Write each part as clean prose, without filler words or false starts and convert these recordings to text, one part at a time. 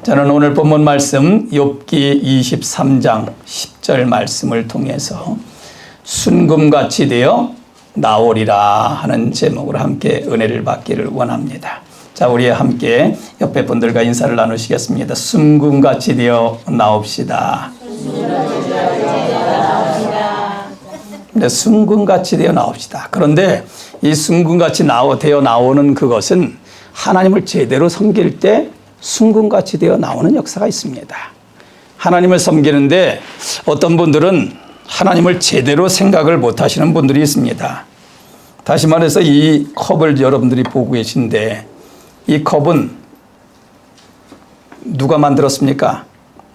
저는 오늘 본문 말씀 욥기 23장 10절 말씀을 통해서 순금같이 되어 나오리라 하는 제목으로 함께 은혜를 받기를 원합니다. 자, 우리 함께 옆에 분들과 인사를 나누시겠습니다. 순금같이 되어 나옵시다. 네, 순금같이 되어 나옵시다. 그런데 이 순금같이 되어 나오는 그것은 하나님을 제대로 섬길 때 순금같이 되어 나오는 역사가 있습니다. 하나님을 섬기는데 어떤 분들은 하나님을 제대로 생각을 못 하시는 분들이 있습니다. 다시 말해서 이 컵을 여러분들이 보고 계신데 이 컵은 누가 만들었습니까?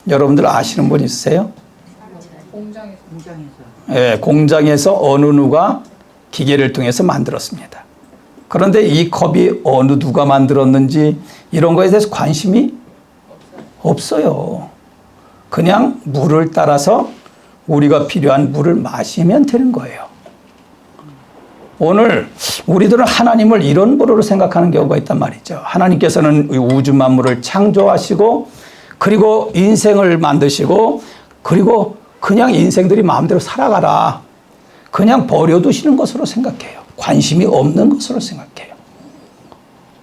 여러분들 아시는 분 있으세요? 공장에서. 네, 공장에서 어느 누가 기계를 통해서 만들었습니다. 그런데 이 컵이 어느 누가 만들었는지 이런 거에 대해서 관심이 없어요. 그냥 물을 따라서 우리가 필요한 물을 마시면 되는 거예요. 오늘 우리들은 하나님을 이런 보로로 생각하는 경우가 있단 말이죠. 하나님께서는 우주 만물을 창조하시고 그리고 인생을 만드시고 그리고 그냥 인생들이 마음대로 살아가라. 그냥 버려두시는 것으로 생각해요. 관심이 없는 것으로 생각해요.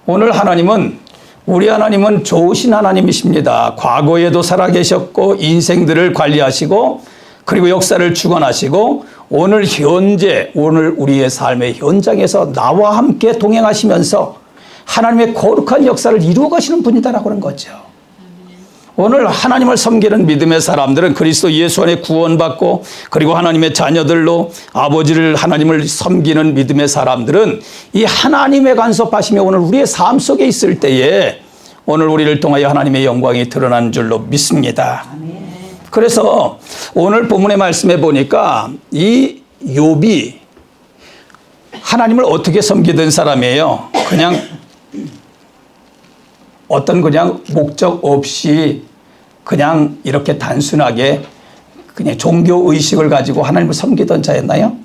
오늘 하나님은 우리 하나님은 좋으신 하나님이십니다. 과거에도 살아계셨고 인생들을 관리하시고 그리고 역사를 주관하시고 오늘 현재 오늘 우리의 삶의 현장에서 나와 함께 동행하시면서 하나님의 거룩한 역사를 이루어 가시는 분이다라고 하는 거죠. 오늘 하나님을 섬기는 믿음의 사람들은 그리스도 예수 안에 구원받고 그리고 하나님의 자녀들로 아버지를 하나님을 섬기는 믿음의 사람들은 이 하나님의 간섭하심이 오늘 우리의 삶 속에 있을 때에 오늘 우리를 통하여 하나님의 영광이 드러나는 줄로 믿습니다. 그래서 오늘 본문의 말씀에 보니까 이 욥이 하나님을 어떻게 섬기던 사람이에요. 그냥 어떤 그냥 목적 없이 그냥 이렇게 단순하게 그냥 종교 의식을 가지고 하나님을 섬기던 자였나요?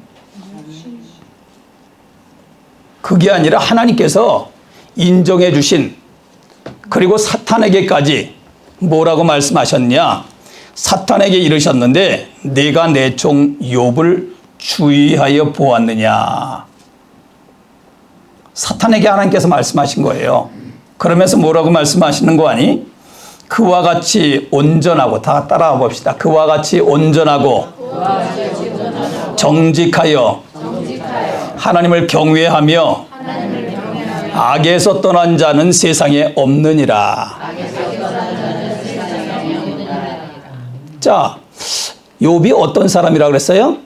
그게 아니라 하나님께서 인정해 주신 그리고 사탄에게까지 뭐라고 말씀하셨냐? 사탄에게 이르셨는데 내가 내 종 욥을 주의하여 보았느냐? 사탄에게 하나님께서 말씀하신 거예요. 그러면서 뭐라고 말씀하시는 거 아니? 그와 같이 온전하고 다 따라와 봅시다. 그와 같이 온전하고 정직하여 하나님을 경외하며 악에서 떠난 자는 세상에 없느니라. 자, 욥이 어떤 사람이라고 그랬어요?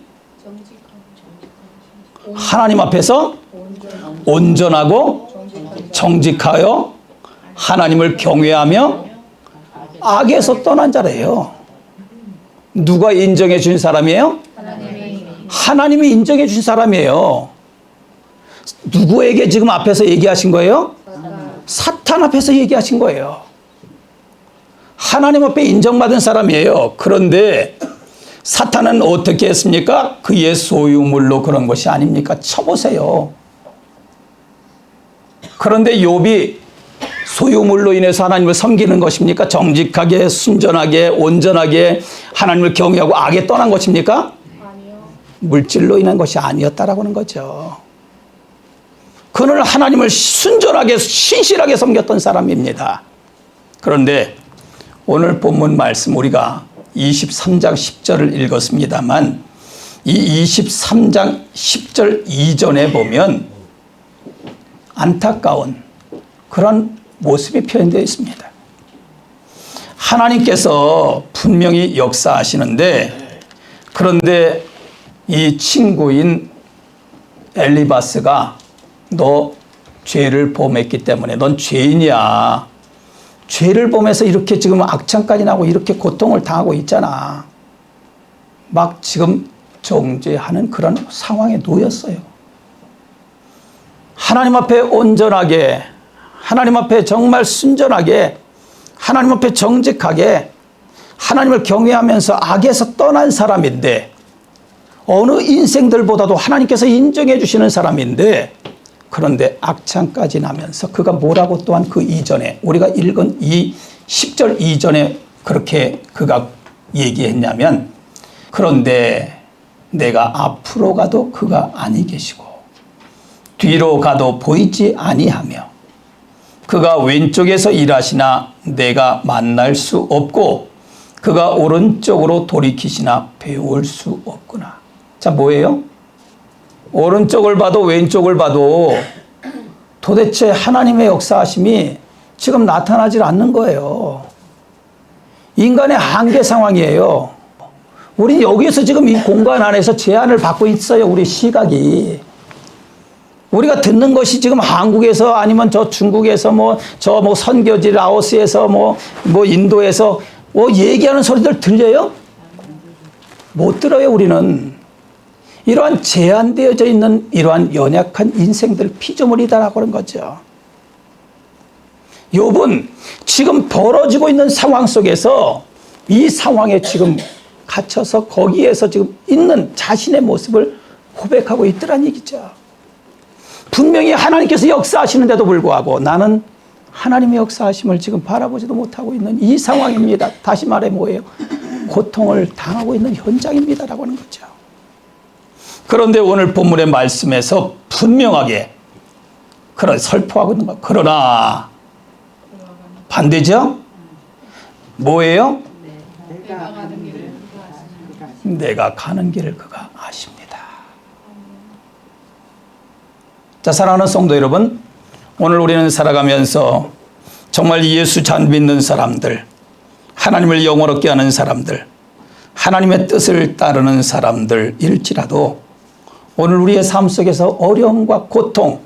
하나님 앞에서 온전하고 정직하여 하나님을 경외하며 악에서 떠난 자래요. 누가 인정해 준 사람이에요? 하나님이 인정해 준 사람이에요. 누구에게 지금 앞에서 얘기하신 거예요? 사탄 앞에서 얘기하신 거예요. 하나님 앞에 인정받은 사람이에요. 그런데 사탄은 어떻게 했습니까? 그의 소유물로 그런 것이 아닙니까? 쳐보세요. 그런데 욥이 소유물로 인해서 하나님을 섬기는 것입니까? 정직하게, 순전하게, 온전하게 하나님을 경외하고 악에 떠난 것입니까? 아니요. 물질로 인한 것이 아니었다라고 하는 거죠. 그는 하나님을 순전하게, 신실하게 섬겼던 사람입니다. 그런데 오늘 본문 말씀 우리가 23장 10절을 읽었습니다만 이 23장 10절 이전에 보면 안타까운 그런 모습이 표현되어 있습니다. 하나님께서 분명히 역사하시는데 그런데 이 친구인 엘리바스가 너 죄를 범했기 때문에 넌 죄인이야. 죄를 범해서 이렇게 지금 악창까지 나고 이렇게 고통을 당하고 있잖아. 막 지금 정죄하는 그런 상황에 놓였어요. 하나님 앞에 온전하게, 하나님 앞에 정말 순전하게, 하나님 앞에 정직하게 하나님을 경외하면서 악에서 떠난 사람인데 어느 인생들보다도 하나님께서 인정해 주시는 사람인데 그런데 악창까지 나면서 그가 뭐라고 또한 그 이전에 우리가 읽은 이 10절 이전에 그렇게 그가 얘기했냐면, 그런데 내가 앞으로 가도 그가 아니 계시고 뒤로 가도 보이지 아니하며 그가 왼쪽에서 일하시나 내가 만날 수 없고 그가 오른쪽으로 돌이키시나 배울 수 없구나. 자, 뭐예요? 오른쪽을 봐도 왼쪽을 봐도 도대체 하나님의 역사하심이 지금 나타나질 않는 거예요. 인간의 한계 상황이에요. 우리 여기에서 지금 이 공간 안에서 제한을 받고 있어요. 우리 시각이. 우리가 듣는 것이 지금 한국에서 아니면 저 중국에서 저 선교지 라오스에서 인도에서 얘기하는 소리들 들려요? 못 들어요, 우리는. 이러한 제한되어져 있는 이러한 연약한 인생들 피조물이다라고 하는 거죠. 욥은 지금 벌어지고 있는 상황 속에서 이 상황에 지금 갇혀서 거기에서 지금 있는 자신의 모습을 고백하고 있더란 얘기죠. 분명히 하나님께서 역사하시는데도 불구하고 나는 하나님의 역사하심을 지금 바라보지도 못하고 있는 이 상황입니다. 다시 말해 뭐예요? 고통을 당하고 있는 현장입니다라고 하는 거죠. 그런데 오늘 본문의 말씀에서 분명하게 설포하고 있는 거. 그러나 반대죠? 뭐예요? 내가 가는 길을 그가 아십니다. 자, 사랑하는 성도 여러분, 오늘 우리는 살아가면서 정말 예수 잘 믿는 사람들, 하나님을 영원롭게 하는 사람들, 하나님의 뜻을 따르는 사람들일지라도 오늘 우리의 삶 속에서 어려움과 고통,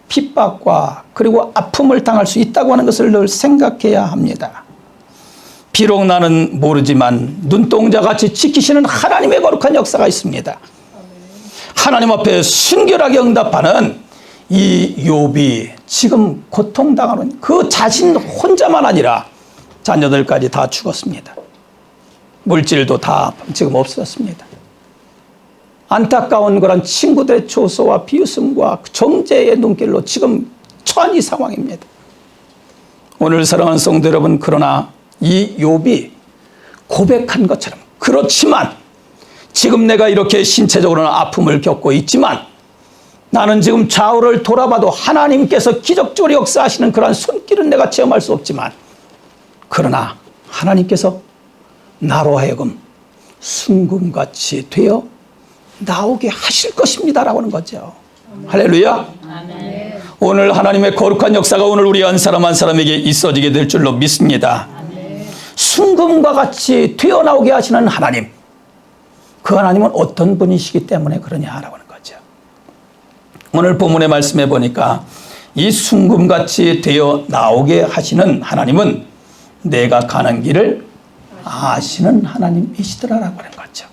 핍박과 그리고 아픔을 당할 수 있다고 하는 것을 늘 생각해야 합니다. 비록 나는 모르지만 눈동자같이 지키시는 하나님의 거룩한 역사가 있습니다. 하나님 앞에 순결하게 응답하는 이 욥이 지금 고통당하는 그 자신 혼자만 아니라 자녀들까지 다 죽었습니다. 물질도 다 지금 없어졌습니다. 안타까운 그런 친구들의 조소와 비웃음과 정죄의 눈길로 지금 처한 이 상황입니다. 오늘 사랑하는 성도 여러분, 그러나 이 욥이 고백한 것처럼, 그렇지만 지금 내가 이렇게 신체적으로는 아픔을 겪고 있지만 나는 지금 좌우를 돌아봐도 하나님께서 기적적으로 역사하시는 그러한 손길은 내가 체험할 수 없지만, 그러나 하나님께서 나로 하여금 순금같이 되어 나오게 하실 것입니다라고 하는 거죠. 할렐루야. 아멘. 오늘 하나님의 거룩한 역사가 오늘 우리 한 사람 한 사람에게 있어지게 될 줄로 믿습니다. 아멘. 순금과 같이 되어 나오게 하시는 하나님, 그 하나님은 어떤 분이시기 때문에 그러냐라고 하는 거죠. 오늘 본문의 말씀해 보니까 이 순금같이 되어 나오게 하시는 하나님은 내가 가는 길을 아시는 하나님이시더라라고 하는 거죠.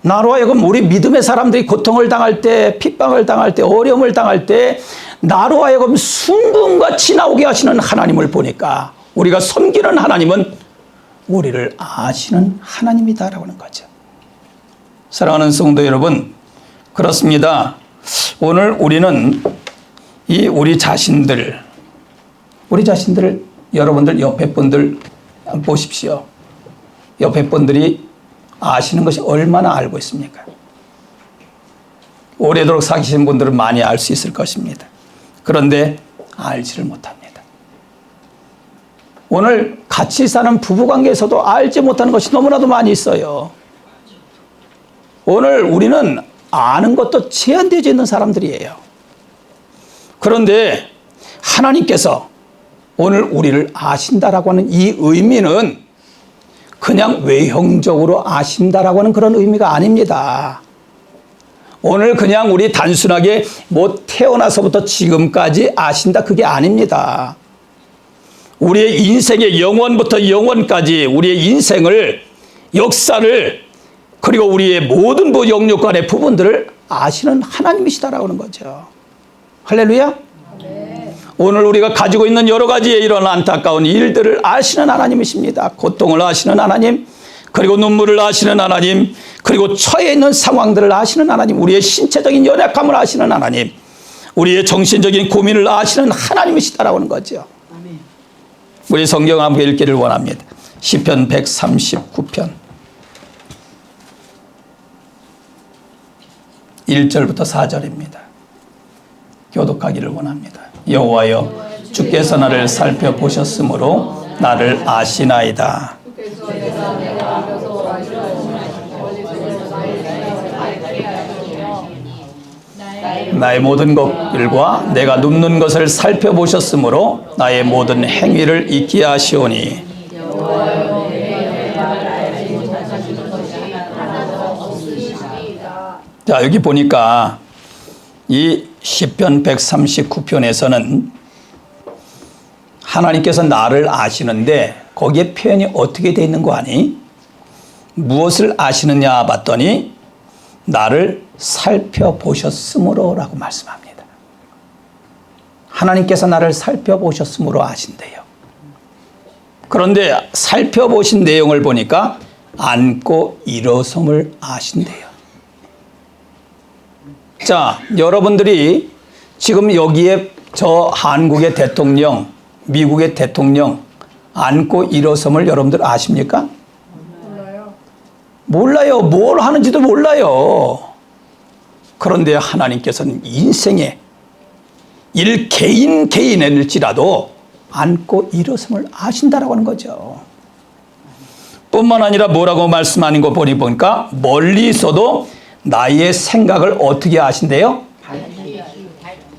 나로 하여금 우리 믿음의 사람들이 고통을 당할 때, 핍박을 당할 때, 어려움을 당할 때 나로 하여금 순금같이 나오게 하시는 하나님을 보니까 우리가 섬기는 하나님은 우리를 아시는 하나님이다라고 하는 거죠. 사랑하는 성도 여러분, 그렇습니다. 오늘 우리는 우리 자신들을 여러분들 옆에 분들 보십시오. 옆에 분들이 아시는 것이 얼마나 알고 있습니까? 오래도록 사귀신 분들은 많이 알 수 있을 것입니다. 그런데 알지를 못합니다. 오늘 같이 사는 부부관계에서도 알지 못하는 것이 너무나도 많이 있어요. 오늘 우리는 아는 것도 제한되어 있는 사람들이에요. 그런데 하나님께서 오늘 우리를 아신다라고 하는 이 의미는 그냥 외형적으로 아신다라고 하는 그런 의미가 아닙니다. 오늘 그냥 우리 단순하게 태어나서부터 지금까지 아신다, 그게 아닙니다. 우리의 인생의 영원부터 영원까지 우리의 인생을, 역사를, 그리고 우리의 모든 영육간의 부분들을 아시는 하나님이시다라고 하는 거죠. 할렐루야. 오늘 우리가 가지고 있는 여러 가지의 이런 안타까운 일들을 아시는 하나님이십니다. 고통을 아시는 하나님, 그리고 눈물을 아시는 하나님, 그리고 처해 있는 상황들을 아시는 하나님, 우리의 신체적인 연약함을 아시는 하나님, 우리의 정신적인 고민을 아시는 하나님이시다라고 하는 거죠. 우리 성경 함께 읽기를 원합니다. 시편 139편 1절부터 4절입니다. 교독하기를 원합니다. 여호와여, 주께서 나를 살펴보셨으므로 나를 아시나이다. 나의 모든 것들과 내가 눕는 것을 살펴보셨으므로 나의 모든 행위를 잊게 하시오니. 자, 여기 보니까 이 시편 139편에서는 하나님께서 나를 아시는데 거기에 표현이 어떻게 되어 있는 거 아니? 무엇을 아시느냐 봤더니 나를 살펴보셨으므로 라고 말씀합니다. 하나님께서 나를 살펴보셨으므로 아신대요. 그런데 살펴보신 내용을 보니까 앉고 일어섬을 아신대요. 자, 여러분들이 지금 여기에 저 한국의 대통령, 미국의 대통령 앉고 일어섬을 여러분들 아십니까? 몰라요. 뭘 하는지도 몰라요. 그런데 하나님께서는 인생에 개인일지라도 앉고 일어섬을 아신다라고 하는 거죠. 뿐만 아니라 뭐라고 말씀하는 거 보니까 멀리 있어도 나의 생각을 어떻게 아신대요?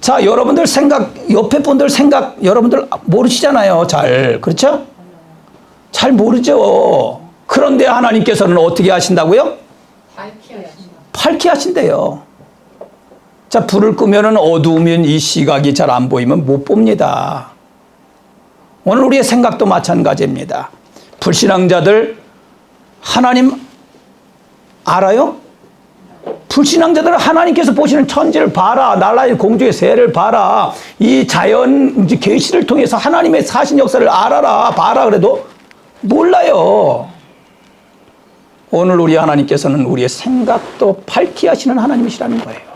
자, 여러분들 생각, 옆에 분들 생각 여러분들 모르시잖아요. 잘. 그렇죠? 잘 모르죠. 그런데 하나님께서는 어떻게 하신다고요? 밝게 하신대요. 자, 불을 끄면은 어두우면 이 시각이 잘 안 보이면 못 봅니다. 오늘 우리의 생각도 마찬가지입니다. 불신앙자들 하나님 알아요? 불신앙자들은 하나님께서 보시는 천지를 봐라, 나라의 공주의 세를 봐라, 이 자연 계시를 통해서 하나님의 사신 역사를 알아라, 봐라 그래도 몰라요. 오늘 우리 하나님께서는 우리의 생각도 밝게 하시는 하나님이시라는 거예요.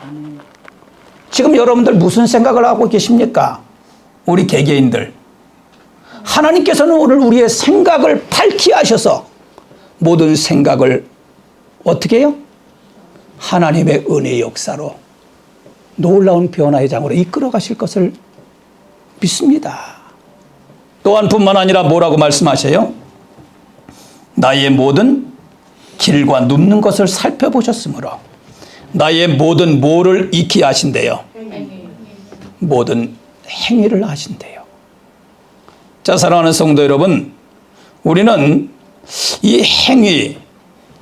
지금 여러분들 무슨 생각을 하고 계십니까? 우리 개개인들. 하나님께서는 오늘 우리의 생각을 밝게 하셔서 모든 생각을 어떻게 해요? 하나님의 은혜의 역사로 놀라운 변화의 장으로 이끌어 가실 것을 믿습니다. 또한 뿐만 아니라 뭐라고 말씀하셔요? 나의 모든 길과 눕는 것을 살펴보셨으므로 나의 모든 뭐를 익히 하신대요? 모든 행위를 하신대요. 자, 사랑하는 성도 여러분, 우리는 이 행위,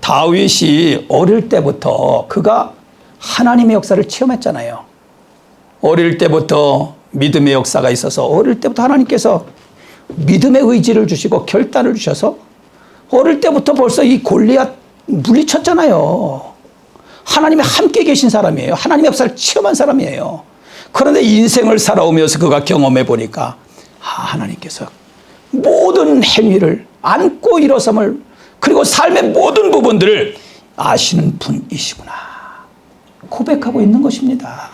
다윗이 어릴 때부터 그가 하나님의 역사를 체험했잖아요. 어릴 때부터 믿음의 역사가 있어서 어릴 때부터 하나님께서 믿음의 의지를 주시고 결단을 주셔서 어릴 때부터 벌써 이 골리앗 물리쳤잖아요. 하나님이 함께 계신 사람이에요. 하나님의 역사를 체험한 사람이에요. 그런데 인생을 살아오면서 그가 경험해 보니까 하나님께서 모든 행위를 앉고 일어섬을 그리고 삶의 모든 부분들을 아시는 분이시구나 고백하고 있는 것입니다.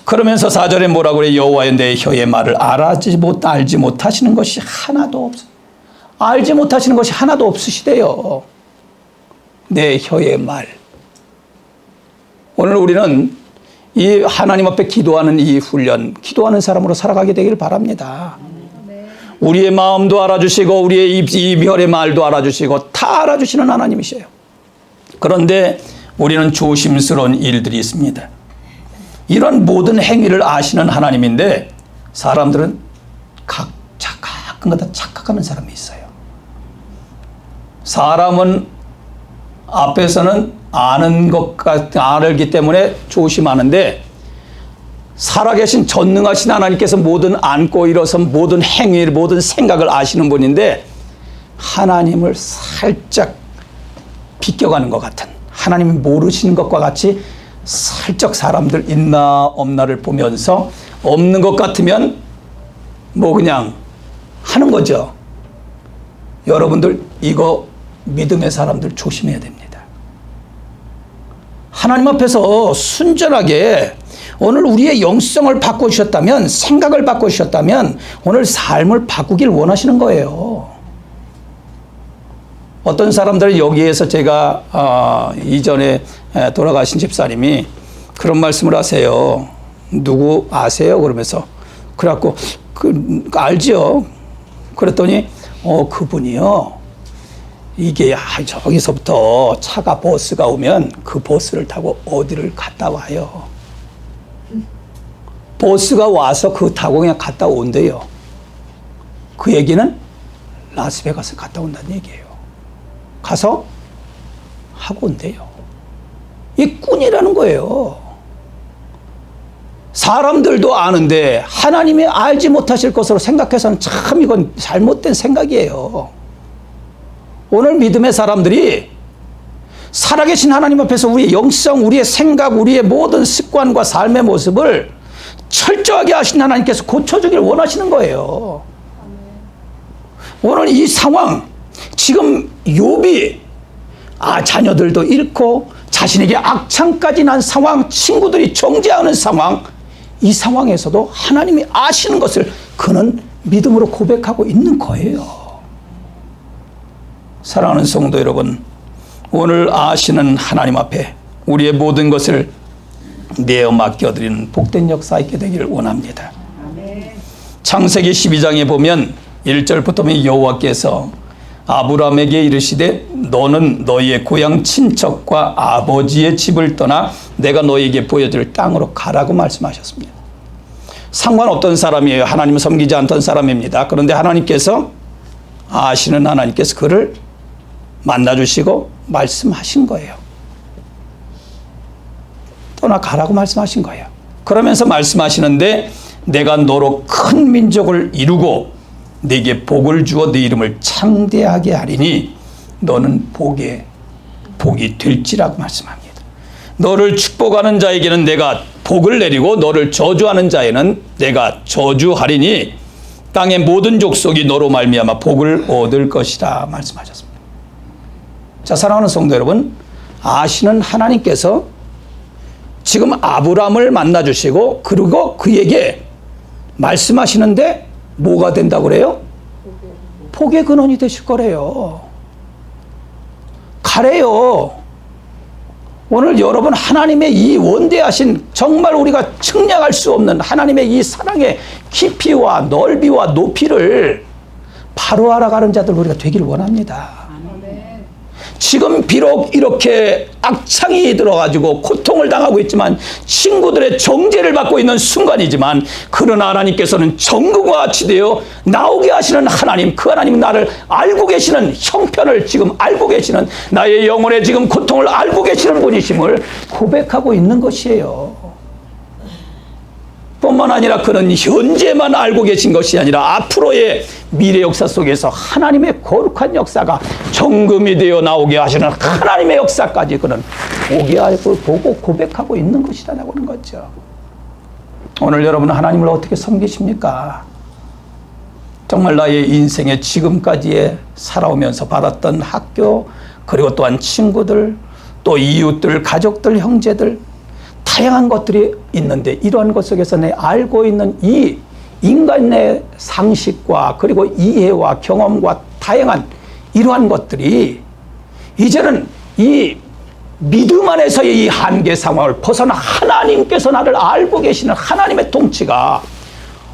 그러면서 4절에 뭐라고 그래요? 여호와여, 내 혀의 말을 알지 못하시는 것이 하나도 없어. 알지 못하시는 것이 하나도 없으시대요. 내 혀의 말. 오늘 우리는 이 하나님 앞에 기도하는 이 훈련, 기도하는 사람으로 살아가게 되기를 바랍니다. 우리의 마음도 알아주시고 우리의 이별의 말도 알아주시고 다 알아주시는 하나님이셔요. 그런데 우리는 조심스러운 일들이 있습니다. 이런 모든 행위를 아시는 하나님인데 사람들은 가끔가다 착각하는 사람이 있어요. 사람은 앞에서는 아는 알기 때문에 조심하는데 살아계신 전능하신 하나님께서 모든 앉고 일어선 모든 행위, 모든 생각을 아시는 분인데 하나님을 살짝 비껴가는 것 같은, 하나님이 모르시는 것과 같이 살짝 사람들 있나 없나를 보면서 없는 것 같으면 뭐 그냥 하는 거죠. 여러분들 이거 믿음의 사람들 조심해야 됩니다. 하나님 앞에서 순전하게 오늘 우리의 영성을 바꿔주셨다면, 생각을 바꿔주셨다면 오늘 삶을 바꾸길 원하시는 거예요. 어떤 사람들은 여기에서 제가 이전에 돌아가신 집사님이 그런 말씀을 하세요. 누구 아세요? 그러면서 그래갖고 알지요. 그랬더니 그분이요. 이게 저기서부터 차가 버스가 오면 그 버스를 타고 어디를 갔다 와요. 버스가 와서 그 타고 그냥 갔다 온대요. 그 얘기는 라스베가스 갔다 온다는 얘기예요. 가서 하고 온대요. 이 꾼이라는 거예요. 사람들도 아는데 하나님이 알지 못하실 것으로 생각해서는 참 이건 잘못된 생각이에요. 오늘 믿음의 사람들이 살아계신 하나님 앞에서 우리의 영성, 우리의 생각, 우리의 모든 습관과 삶의 모습을 철저하게 하신 하나님께서 고쳐주길 원하시는 거예요. 오늘 이 상황, 지금 욥이 자녀들도 잃고 자신에게 악창까지 난 상황, 친구들이 정죄하는 상황, 이 상황에서도 하나님이 아시는 것을 그는 믿음으로 고백하고 있는 거예요. 사랑하는 성도 여러분, 오늘 아시는 하나님 앞에 우리의 모든 것을 내어 맡겨드리는 복된 역사 있게 되기를 원합니다. 창세기 12장에 보면 1절부터 여호와께서 아브라함에게 이르시되 너는 너희의 고향 친척과 아버지의 집을 떠나 내가 너희에게 보여줄 땅으로 가라고 말씀하셨습니다. 상관없던 사람이에요. 하나님을 섬기지 않던 사람입니다. 그런데 하나님께서 아시는 하나님께서 그를 만나주시고 말씀하신 거예요. 떠나가라고 말씀하신 거예요. 그러면서 말씀하시는데 내가 너로 큰 민족을 이루고 네게 복을 주어 네 이름을 창대하게 하리니 너는 복이 될지라고 말씀합니다. 너를 축복하는 자에게는 내가 복을 내리고 너를 저주하는 자에는 내가 저주하리니 땅의 모든 족속이 너로 말미암아 복을 얻을 것이라 말씀하셨습니다. 자, 사랑하는 성도 여러분, 아시는 하나님께서 지금 아브라함을 만나주시고 그리고 그에게 말씀하시는데 뭐가 된다고 그래요? 복의 근원이 되실 거래요. 가래요. 오늘 여러분 하나님의 이 원대하신 정말 우리가 측량할 수 없는 하나님의 이 사랑의 깊이와 넓이와 높이를 바로 알아가는 자들 우리가 되기를 원합니다. 지금 비록 이렇게 악창이 들어가지고 고통을 당하고 있지만 친구들의 정죄를 받고 있는 순간이지만 그러나 하나님께서는 정금과 같이 되어 나오게 하시는 하나님, 그 하나님은 나를 알고 계시는 형편을 지금 알고 계시는 나의 영혼의 지금 고통을 알고 계시는 분이심을 고백하고 있는 것이에요. 뿐만 아니라 그는 현재만 알고 계신 것이 아니라 앞으로의 미래 역사 속에서 하나님의 거룩한 역사가 정금이 되어 나오게 하시는 하나님의 역사까지 그는 보게 알고 보고 고백하고 있는 것이라고 하는 거죠. 오늘 여러분은 하나님을 어떻게 섬기십니까? 정말 나의 인생의 지금까지의 살아오면서 받았던 학교, 그리고 또한 친구들, 또 이웃들, 가족들, 형제들, 다양한 것들이 있는데 이러한 것 속에서 내 알고 있는 이 인간의 상식과 그리고 이해와 경험과 다양한 이러한 것들이 이제는 이 믿음 안에서의 이 한계 상황을 벗어나 하나님께서 나를 알고 계시는 하나님의 통치가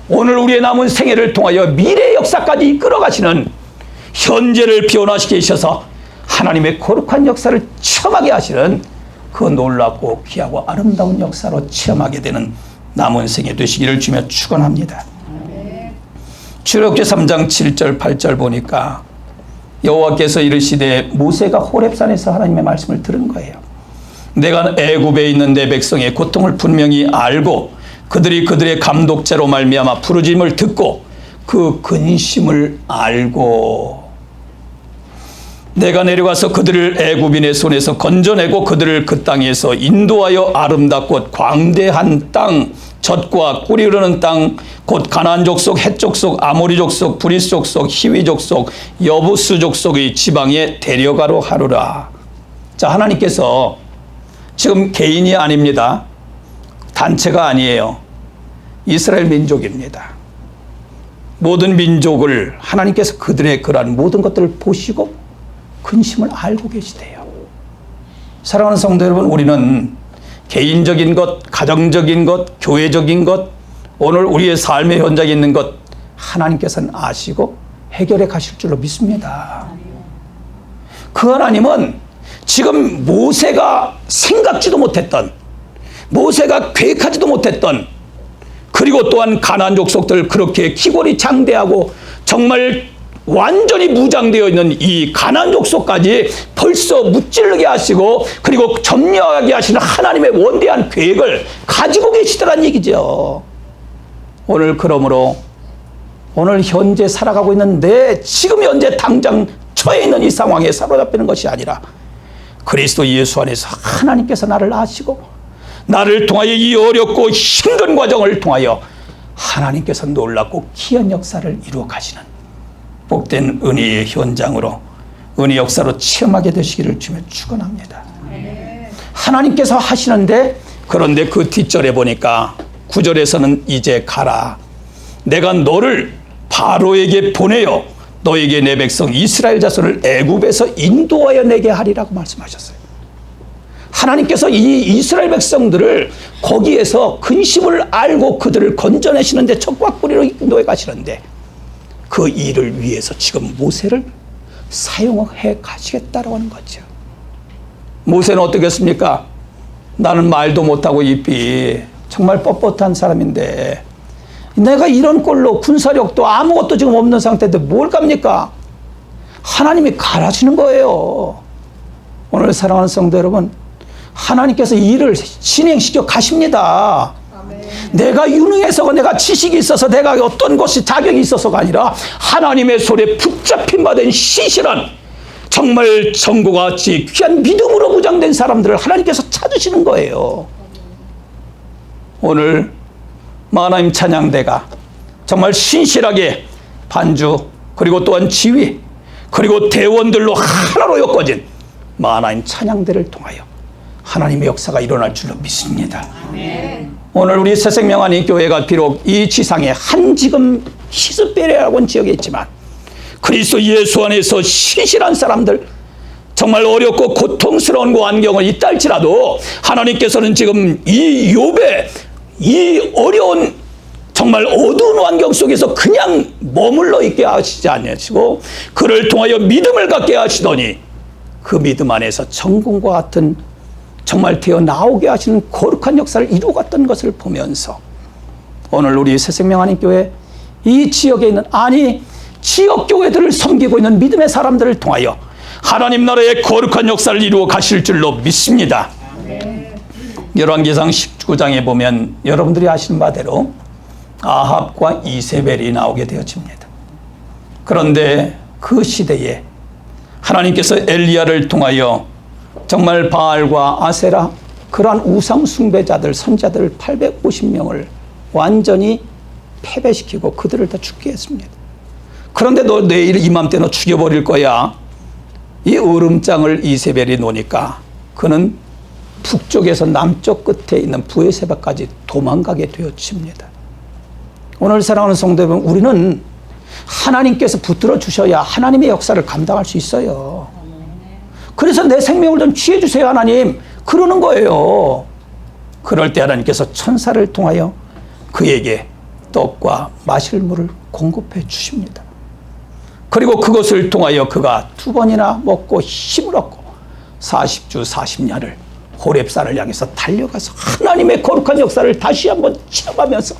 오늘 우리의 남은 생애를 통하여 미래 역사까지 이끌어 가시는 현재를 변화시켜 주셔서 하나님의 거룩한 역사를 체험하게 하시는 그 놀랍고 귀하고 아름다운 역사로 체험하게 되는 남은 생애 되시기를 주며 축원합니다. 출애굽기 3장 7절 8절 보니까 여호와께서 이르시되 모세가 호렙산에서 하나님의 말씀을 들은 거예요. 내가 애굽에 있는 내 백성의 고통을 분명히 알고 그들이 그들의 감독자로 말미암아 부르짖음을 듣고 그 근심을 알고 내가 내려가서 그들을 애굽인의 손에서 건져내고 그들을 그 땅에서 인도하여 아름답고 광대한 땅, 젖과 꿀이 흐르는 땅, 곧 가나안 족속, 헷 족속, 아모리 족속, 브리스 족속, 히위 족속, 여부스 족속의 지방에 데려가로 하루라. 자, 하나님께서 지금 개인이 아닙니다. 단체가 아니에요. 이스라엘 민족입니다. 모든 민족을 하나님께서 그들의 그러한 모든 것들을 보시고 근심을 알고 계시대요. 사랑하는 성도 여러분, 우리는 개인적인 것, 가정적인 것, 교회적인 것, 오늘 우리의 삶의 현장에 있는 것 하나님께서는 아시고 해결해 가실 줄로 믿습니다. 그 하나님은 지금 모세가 생각지도 못했던, 모세가 계획하지도 못했던, 그리고 또한 가나안 족속들 그렇게 기골이 장대하고 정말 완전히 무장되어 있는 이 가나안 족속까지 벌써 무찌르게 하시고 그리고 점령하게 하시는 하나님의 원대한 계획을 가지고 계시더란 얘기죠. 오늘 그러므로 오늘 현재 살아가고 있는 지금 현재 당장 처해 있는 이 상황에 사로잡히는 것이 아니라 그리스도 예수 안에서 하나님께서 나를 아시고 나를 통하여 이 어렵고 힘든 과정을 통하여 하나님께서 놀랍고 기이한 역사를 이루어 가시는 복된 은혜의 현장으로 은혜 역사로 체험하게 되시기를 주며 축원합니다. 하나님께서 하시는데, 그런데 그 뒷절에 보니까 9절에서는 이제 가라. 내가 너를 바로에게 보내어 너에게 내 백성 이스라엘 자손을 애굽에서 인도하여 내게 하리라고 말씀하셨어요. 하나님께서 이 이스라엘 백성들을 거기에서 근심을 알고 그들을 건져내시는데 척박구리로 인도해 가시는데 그 일을 위해서 지금 모세를 사용해 가시겠다라고 하는 거죠. 모세는 어떻겠습니까? 나는 말도 못하고 입이 정말 뻣뻣한 사람인데 내가 이런 꼴로 군사력도 아무것도 지금 없는 상태인데 뭘 갑니까? 하나님이 가라시는 거예요. 오늘 사랑하는 성도 여러분, 하나님께서 일을 진행시켜 가십니다. 내가 유능해서가, 내가 지식이 있어서, 내가 어떤 것이 자격이 있어서가 아니라 하나님의 손에 붙잡힌 바 된 신실한 정말 정구가 같이 귀한 믿음으로 무장된 사람들을 하나님께서 찾으시는 거예요. 오늘 마하나임 찬양대가 정말 신실하게 반주 그리고 또한 지휘 그리고 대원들로 하나로 엮어진 마하나임 찬양대를 통하여 하나님의 역사가 일어날 줄로 믿습니다. 아멘. 오늘 우리 새생명하니 교회가 비록 이 지상에 한 지금 히스베리아라고 하는 지역에 있지만 그리스도 예수 안에서 신실한 사람들, 정말 어렵고 고통스러운 환경을 있다 할지라도 하나님께서는 지금 이 욥의 이 어려운 정말 어두운 환경 속에서 그냥 머물러 있게 하시지 않으시고 그를 통하여 믿음을 갖게 하시더니 그 믿음 안에서 정금과 같은 정말 되어 나오게 하시는 거룩한 역사를 이루어갔던 것을 보면서 오늘 우리 새생명하나님 교회 이 지역에 있는, 아니 지역 교회들을 섬기고 있는 믿음의 사람들을 통하여 하나님 나라의 거룩한 역사를 이루어 가실 줄로 믿습니다. 열왕기상 19장에 보면 여러분들이 아시는 바대로 아합과 이세벨이 나오게 되어집니다. 그런데 그 시대에 하나님께서 엘리야를 통하여 정말 바알과 아세라 그러한 우상 숭배자들, 선자들 850명을 완전히 패배시키고 그들을 다 죽게 했습니다. 그런데 너 내일 이맘때 너 죽여버릴 거야. 이 얼음장을 이세벨이 놓으니까 그는 북쪽에서 남쪽 끝에 있는 부에세바까지 도망가게 되어집니다. 오늘 사랑하는 성도 여러분, 우리는 하나님께서 붙들어 주셔야 하나님의 역사를 감당할 수 있어요. 그래서 내 생명을 좀 취해 주세요 하나님, 그러는 거예요. 그럴 때 하나님께서 천사를 통하여 그에게 떡과 마실 물을 공급해 주십니다. 그리고 그것을 통하여 그가 2번이나 먹고 힘을 얻고 40주 40년을 호렙산을 향해서 달려가서 하나님의 거룩한 역사를 다시 한번 체험하면서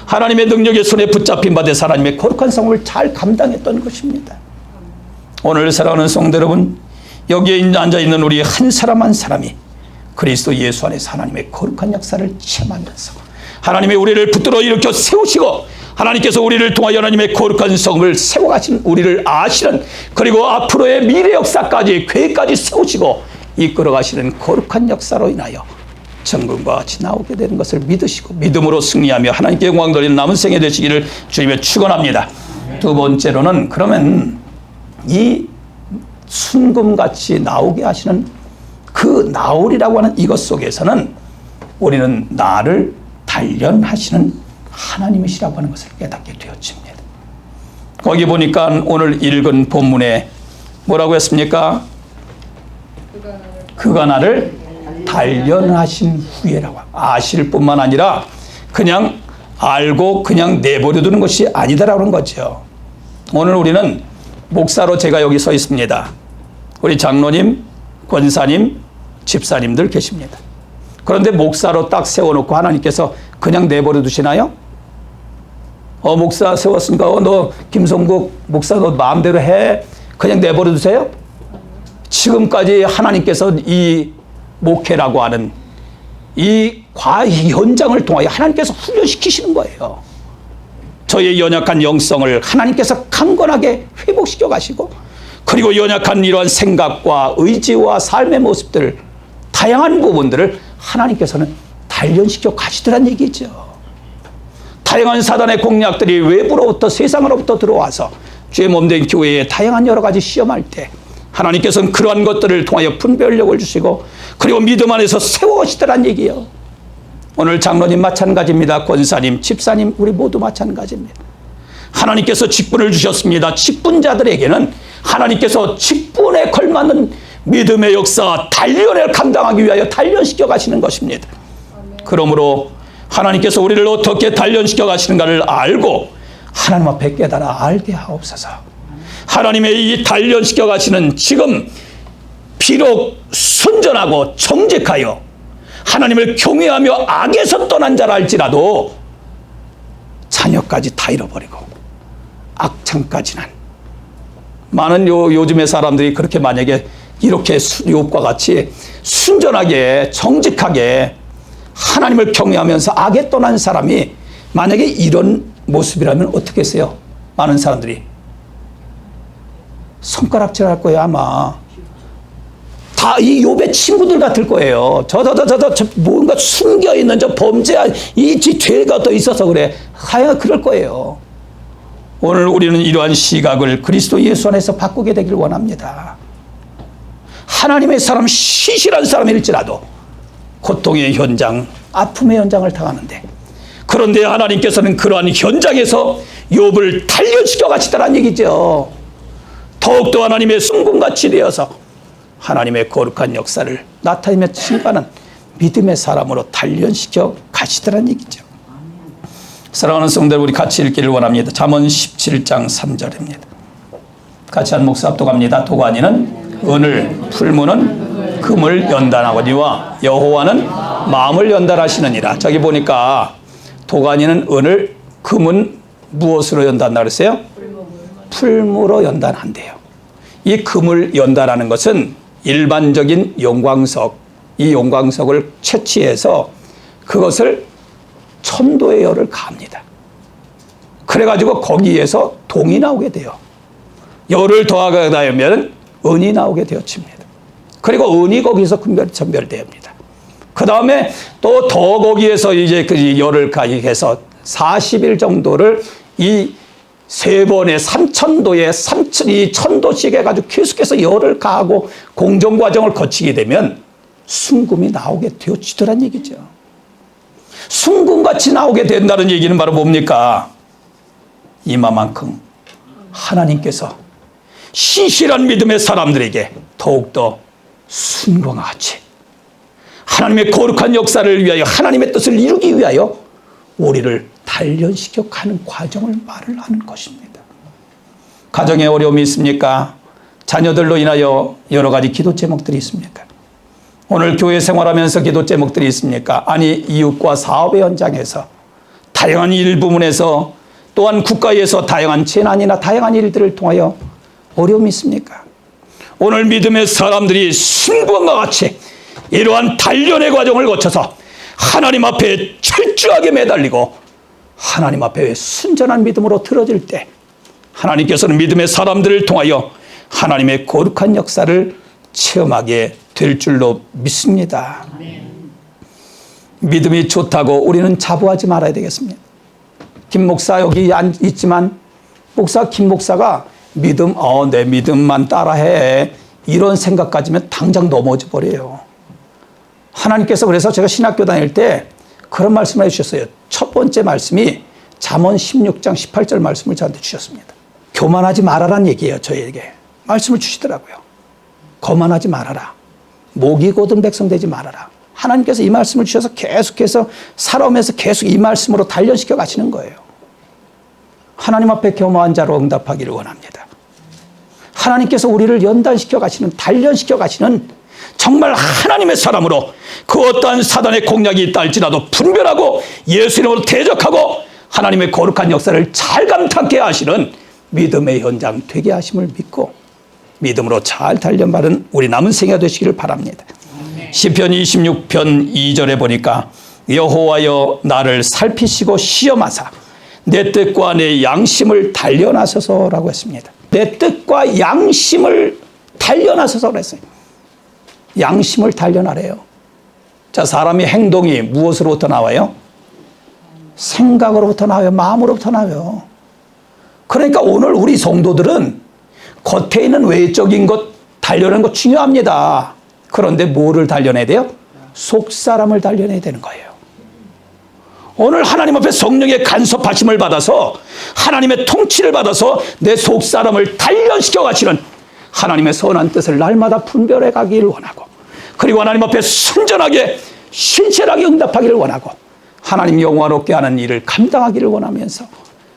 하나님의 능력의 손에 붙잡힌 바 된 하나님의 거룩한 성을 잘 감당했던 것입니다. 오늘 사랑하는 성도 여러분, 여기에 앉아있는 우리 한 사람 한 사람이 그리스도 예수 안에서 하나님의 거룩한 역사를 체험하면서 하나님의 우리를 붙들어 일으켜 세우시고 하나님께서 우리를 통하여 하나님의 거룩한 성을 세워가신 우리를 아시는, 그리고 앞으로의 미래 역사까지 계획까지 세우시고 이끌어가시는 거룩한 역사로 인하여 정금과 같이 나오게 되는 것을 믿으시고 믿음으로 승리하며 하나님께 영광 돌리는 남은 생애 되시기를 주님의 축원합니다. 두 번째로는 그러면 이 순금같이 나오게 하시는 그 나오리라고 하는 이것 속에서는 우리는 나를 단련하시는 하나님이시라고 하는 것을 깨닫게 되어집니다. 거기 보니까 오늘 읽은 본문에 뭐라고 했습니까? 그가 나를 단련하신 후에라고. 아실 뿐만 아니라 그냥 알고 그냥 내버려 두는 것이 아니다라고 하는 거죠. 오늘 우리는 목사로 제가 여기 서 있습니다. 우리 장로님, 권사님, 집사님들 계십니다. 그런데 목사로 딱 세워놓고 하나님께서 그냥 내버려 두시나요? 목사 세웠으니까 너 김성국 목사 너 마음대로 해. 그냥 내버려 두세요? 지금까지 하나님께서 이 목회라고 하는 이 현장을 통하여 하나님께서 훈련시키시는 거예요. 저의 연약한 영성을 하나님께서 강건하게 회복시켜 가시고, 그리고 연약한 이러한 생각과 의지와 삶의 모습들, 다양한 부분들을 하나님께서는 단련시켜 가시더란 얘기죠. 다양한 사단의 공략들이 외부로부터 세상으로부터 들어와서 주의 몸된 교회에 다양한 여러 가지 시험할 때 하나님께서는 그러한 것들을 통하여 분별력을 주시고, 그리고 믿음 안에서 세워오시더란 얘기예요. 오늘 장로님 마찬가지입니다. 권사님, 집사님, 우리 모두 마찬가지입니다. 하나님께서 직분을 주셨습니다. 직분자들에게는 하나님께서 직분에 걸맞는 믿음의 역사, 단련을 감당하기 위하여 단련시켜 가시는 것입니다. 그러므로 하나님께서 우리를 어떻게 단련시켜 가시는가를 알고 하나님 앞에 깨달아 알게 하옵소서. 하나님의 이 단련시켜 가시는 지금 비록 순전하고 정직하여 하나님을 경외하며 악에서 떠난 자라 할지라도 자녀까지 다 잃어버리고 악창까지 난 많은 요즘의 사람들이 그렇게 만약에 이렇게 욥과 같이 순전하게 정직하게 하나님을 경외하면서 악에 떠난 사람이 만약에 이런 모습이라면 어떻게 했어요? 많은 사람들이 손가락질할 거예요. 아마 다 이 욥의 친구들 같을 거예요. 저 뭔가 숨겨 있는 저 범죄한 이 죄가 더 있어서 그래. 하여간 그럴 거예요. 오늘 우리는 이러한 시각을 그리스도 예수 안에서 바꾸게 되길 원합니다. 하나님의 사람, 시실한 사람일지라도 고통의 현장, 아픔의 현장을 당하는데, 그런데 하나님께서는 그러한 현장에서 욥을 단련시켜 가시다는 얘기죠. 더욱더 하나님의 순금같이 되어서 하나님의 거룩한 역사를 나타내며 증거하는 믿음의 사람으로 단련시켜 가시더란 얘기죠. 사랑하는 성도들, 우리 같이 읽기를 원합니다. 잠언 17장 3절입니다. 같이 한 목사 합독합니다. 도가니는 은을, 풀무는 금을 연단하거니와 여호와는 마음을 연단하시느니라. 저기 보니까 도가니는 은을, 금은 무엇으로 연단한다 그랬어요? 풀무로 연단한대요. 이 금을 연단하는 것은 일반적인 용광석, 이 용광석을 채취해서 그것을 천도의 열을 가합니다. 그래가지고 거기에서 동이 나오게 돼요. 열을 더하게 되면 은이 나오게 되어집니다. 그리고 은이 거기서 전별됩니다. 그 다음에 또 더 거기에서 이제 그 열을 가해서 40일 정도를 이 세 번의 3000도의 이 1000도씩 해가지고 계속해서 열을 가하고 공정 과정을 거치게 되면 순금이 나오게 되어지더란 얘기죠. 순금같이 나오게 된다는 얘기는 바로 뭡니까? 이마만큼 하나님께서 신실한 믿음의 사람들에게 더욱더 순금과 같이 하나님의 거룩한 역사를 위하여, 하나님의 뜻을 이루기 위하여 우리를 단련시켜 가는 과정을 말을 하는 것입니다. 가정에 어려움이 있습니까? 자녀들로 인하여 여러 가지 기도 제목들이 있습니까? 오늘 교회 생활하면서 기도 제목들이 있습니까? 아니, 이웃과 사업의 현장에서 다양한 일 부문에서, 또한 국가에서 다양한 재난이나 다양한 일들을 통하여 어려움이 있습니까? 오늘 믿음의 사람들이 순금과 같이 이러한 단련의 과정을 거쳐서 하나님 앞에 철저하게 매달리고 하나님 앞에 순전한 믿음으로 들어질 때 하나님께서는 믿음의 사람들을 통하여 하나님의 거룩한 역사를 체험하게 될 줄로 믿습니다. 믿음이 좋다고 우리는 자부하지 말아야 되겠습니다. 김 목사 여기 있지만 목사 김 목사가 믿음, 내 믿음만 따라해, 이런 생각 가지면 당장 넘어져 버려요. 하나님께서 그래서 제가 신학교 다닐 때 그런 말씀을 해주셨어요. 첫 번째 말씀이 잠언 16장 18절 말씀을 저한테 주셨습니다. 교만하지 말아라는 얘기예요. 저에게 말씀을 주시더라고요. 거만하지 말아라. 목이 곧은 백성 되지 말아라. 하나님께서 이 말씀을 주셔서 계속해서 살아오면서 계속 이 말씀으로 단련시켜 가시는 거예요. 하나님 앞에 겸허한 자로 응답하기를 원합니다. 하나님께서 우리를 연단시켜 가시는, 단련시켜 가시는 정말 하나님의 사람으로 그 어떠한 사단의 공략이 있다 할지라도 분별하고 예수 이름으로 대적하고 하나님의 거룩한 역사를 잘 감탄케 하시는 믿음의 현장 되게 하심을 믿고 믿음으로 잘 단련받은 우리 남은 생애가 되시기를 바랍니다. 시편 26편 2절에 보니까 여호와여 나를 살피시고 시험하사 내 뜻과 내 양심을 단련하소서라고 했습니다. 내 뜻과 양심을 단련하소서 그랬어요. 양심을 단련하래요. 자, 사람의 행동이 무엇으로부터 나와요? 생각으로부터 나와요. 마음으로부터 나와요. 그러니까 오늘 우리 성도들은 겉에 있는 외적인 것 단련하는 거 중요합니다. 그런데 뭐를 단련해야 돼요? 속사람을 단련해야 되는 거예요. 오늘 하나님 앞에 성령의 간섭하심을 받아서 하나님의 통치를 받아서 내 속사람을 단련시켜 가시는 하나님의 선한 뜻을 날마다 분별해 가기를 원하고 그리고 하나님 앞에 순전하게 신실하게 응답하기를 원하고 하나님 영화롭게 하는 일을 감당하기를 원하면서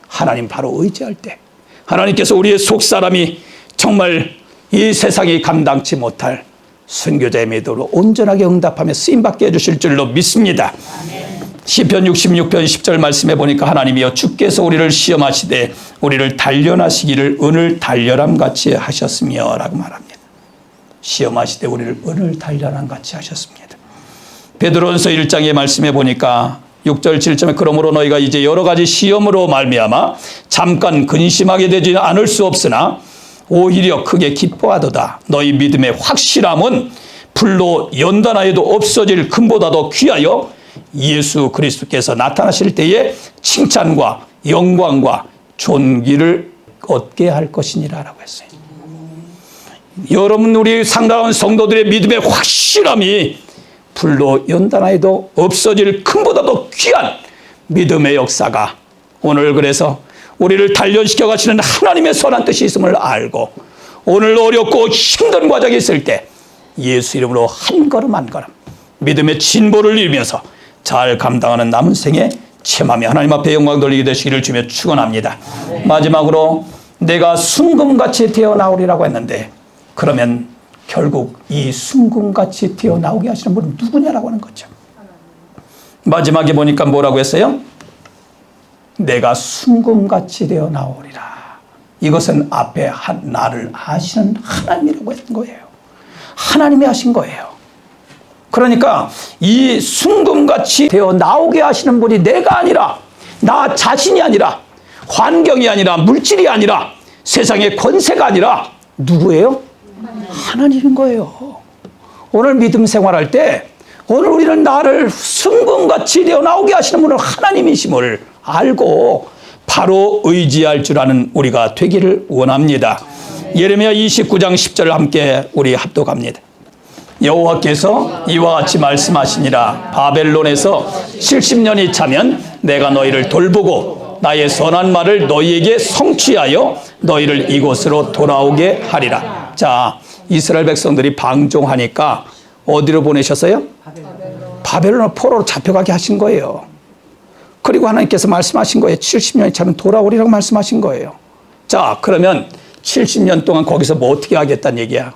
하나님 바로 의지할 때 하나님께서 우리의 속사람이 정말 이 세상이 감당치 못할 순교자의 믿음으로 온전하게 응답하며 쓰임받게 해주실 줄로 믿습니다. 시편 66편 10절 말씀해 보니까 하나님이여 주께서 우리를 시험하시되 우리를 단련하시기를 은을 단련함 같이 하셨으며 라고 말합니다. 시험하시되 우리를 은을 단련함 같이 하셨습니다. 베드로전서 1장의 말씀해 보니까 6절 7절에 그러므로 너희가 이제 여러 가지 시험으로 말미암아 잠깐 근심하게 되지 않을 수 없으나 오히려 크게 기뻐하도다. 너희 믿음의 확실함은 불로 연단하여도 없어질 금보다도 귀하여 예수 그리스도께서 나타나실 때에 칭찬과 영광과 존귀를 얻게 할 것이니라 라고 했어요. 여러분 우리 상당한 성도들의 믿음의 확실함이 불로 연단하여도 없어질 금보다도 귀한 믿음의 역사가 오늘 그래서 우리를 단련시켜 가시는 하나님의 선한 뜻이 있음을 알고 오늘 어렵고 힘든 과정이 있을 때 예수 이름으로 한 걸음 한 걸음 믿음의 진보를 이루면서 잘 감당하는 남은 생에 체험하며 하나님 앞에 영광 돌리게 되시기를 주며 축원합니다. 마지막으로 내가 순금같이 태어나오리라고 했는데 그러면 결국 이 순금같이 태어나오게 하시는 분은 누구냐라고 하는 거죠. 마지막에 보니까 뭐라고 했어요? 내가 순금같이 되어 나오리라. 이것은 앞에 나를 아시는 하나님이라고 했던 거예요. 하나님이 하신 거예요. 그러니까 이 순금같이 되어 나오게 하시는 분이 내가 아니라 나 자신이 아니라 환경이 아니라 물질이 아니라 세상의 권세가 아니라 누구예요? 하나님인 거예요. 오늘 믿음 생활할 때 오늘 우리는 나를 순금같이 되어 나오게 하시는 분은 하나님이심을 알고 바로 의지할 줄 아는 우리가 되기를 원합니다. 예레미야 29장 10절을 함께 우리 합독합니다. 여호와께서 이와 같이 말씀하시니라. 바벨론에서 70년이 차면 내가 너희를 돌보고 나의 선한 말을 너희에게 성취하여 너희를 이곳으로 돌아오게 하리라. 자, 이스라엘 백성들이 방종하니까 어디로 보내셨어요? 바벨론 포로로 잡혀가게 하신 거예요. 그리고 하나님께서 말씀하신 거예요. 70년이 차면 돌아오리라고 말씀하신 거예요. 자, 그러면 70년 동안 거기서 뭐 어떻게 하겠다는 얘기야?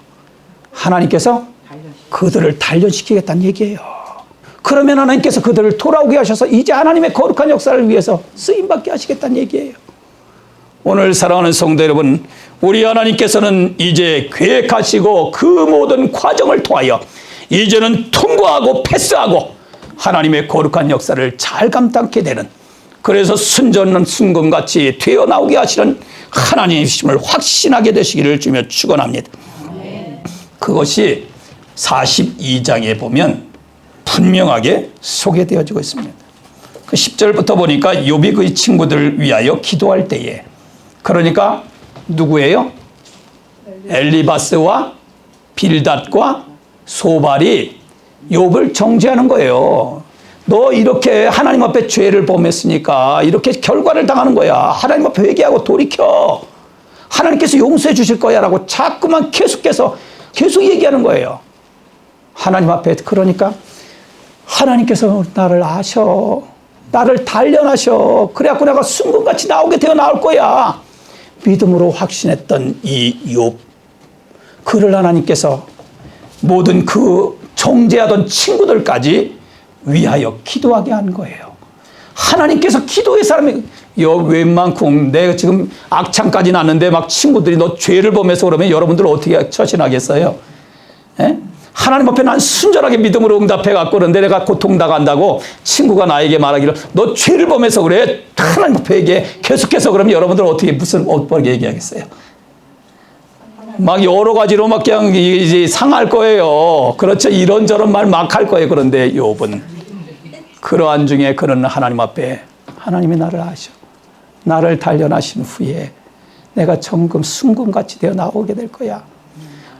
하나님께서 그들을 단련시키겠다는 얘기예요. 그러면 하나님께서 그들을 돌아오게 하셔서 이제 하나님의 거룩한 역사를 위해서 쓰임받게 하시겠다는 얘기예요. 오늘 사랑하는 성도 여러분, 우리 하나님께서는 이제 계획하시고 그 모든 과정을 통하여 이제는 통과하고 패스하고 하나님의 거룩한 역사를 잘 감당케 되는, 그래서 순전한 순금같이 되어나오게 하시는 하나님이심을 확신하게 되시기를 주며 축원합니다. 그것이 42장에 보면 분명하게 소개되어지고 있습니다. 그 10절부터 보니까 욥이 그의 친구들을 위하여 기도할 때에, 그러니까 누구예요? 엘리바스와 빌닷과 소발이 욥을 정죄하는 거예요. 너 이렇게 하나님 앞에 죄를 범했으니까 이렇게 결과를 당하는 거야. 하나님 앞에 회개하고 돌이켜. 하나님께서 용서해 주실 거야 라고 자꾸만 계속해서 계속 얘기하는 거예요. 하나님 앞에. 그러니까 하나님께서 나를 아셔. 나를 단련하셔. 그래갖고 내가 순금같이 나오게 되어 나올 거야. 믿음으로 확신했던 이 욥. 그를 하나님께서 모든 그 정죄하던 친구들까지 위하여 기도하게 한 거예요. 하나님께서 기도의 사람이 웬만큼 내가 지금 악창까지 났는데 막 친구들이 너 죄를 범해서 그러면 여러분들 어떻게 처신하겠어요? 에? 하나님 앞에 난 순전하게 믿음으로 응답해 갖고 그런데 내가 고통당한다고 친구가 나에게 말하기를 너 죄를 범해서 그래. 하나님 앞에 얘기해. 계속해서 그러면 여러분들 어떻게 무슨 어떻게 얘기하겠어요? 막 여러 가지로 막 그냥 이제 상할 거예요. 그렇죠. 이런저런 말 막 할 거예요. 그런데 욥은 그러한 중에 그는 하나님 앞에 하나님이 나를 아셔. 나를 단련하신 후에 내가 정금 순금같이 되어 나오게 될 거야.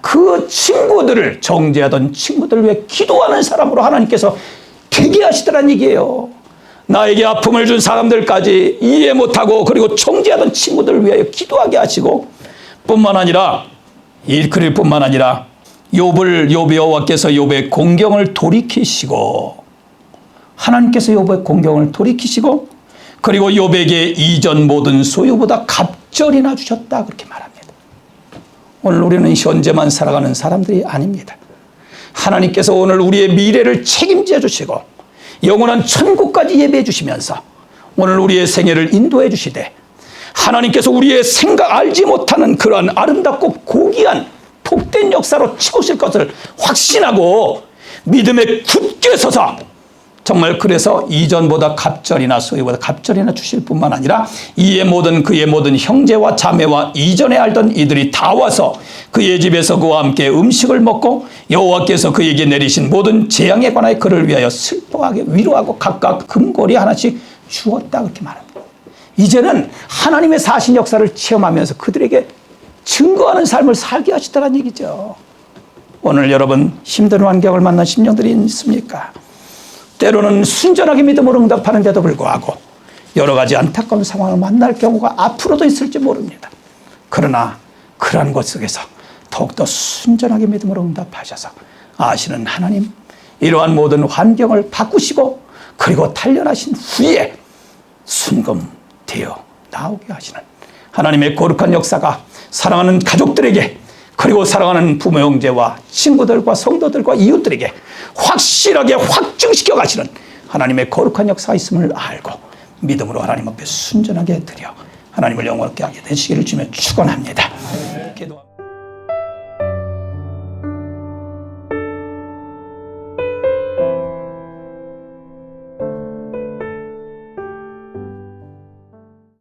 그 친구들을 정죄하던 친구들을 위해 기도하는 사람으로 하나님께서 되게 하시더란 얘기예요. 나에게 아픔을 준 사람들까지 이해 못하고 그리고 정죄하던 친구들을 위하여 기도하게 하시고 뿐만 아니라 그럴 뿐만 아니라 욥의 여호와께서 욥의 공경을 돌이키시고 하나님께서 욥의 공경을 돌이키시고 그리고 욥에게 이전 모든 소유보다 갑절이나 주셨다 그렇게 말합니다. 오늘 우리는 현재만 살아가는 사람들이 아닙니다. 하나님께서 오늘 우리의 미래를 책임져 주시고 영원한 천국까지 예배해 주시면서 오늘 우리의 생애를 인도해 주시되 하나님께서 우리의 생각 알지 못하는 그러한 아름답고 고귀한 복된 역사로 채우실 것을 확신하고 믿음에 굳게 서서 정말 그래서 이전보다 갑절이나 소유보다 갑절이나 주실 뿐만 아니라 이의 모든 그의 모든 형제와 자매와 이전에 알던 이들이 다 와서 그의 집에서 그와 함께 음식을 먹고 여호와께서 그에게 내리신 모든 재앙에 관하여 그를 위하여 슬퍼하게 위로하고 각각 금고리 하나씩 주었다 그렇게 말합니다. 이제는 하나님의 사신 역사를 체험하면서 그들에게 증거하는 삶을 살게 하시더란 얘기죠. 오늘 여러분 힘든 환경을 만난 심령들이 있습니까? 때로는 순전하게 믿음으로 응답하는데도 불구하고 여러 가지 안타까운 상황을 만날 경우가 앞으로도 있을지 모릅니다. 그러나 그러한 것 속에서 더욱더 순전하게 믿음으로 응답하셔서 아시는 하나님 이러한 모든 환경을 바꾸시고 그리고 단련하신 후에 순금되어 나오게 하시는 하나님의 거룩한 역사가 사랑하는 가족들에게 그리고 사랑하는 부모 형제와 친구들과 성도들과 이웃들에게 확실하게 확증시켜 가시는 하나님의 거룩한 역사가 있음을 알고 믿음으로 하나님 앞에 순전하게 드려 하나님을 영원하게 하게 되시기를 주며 축원합니다.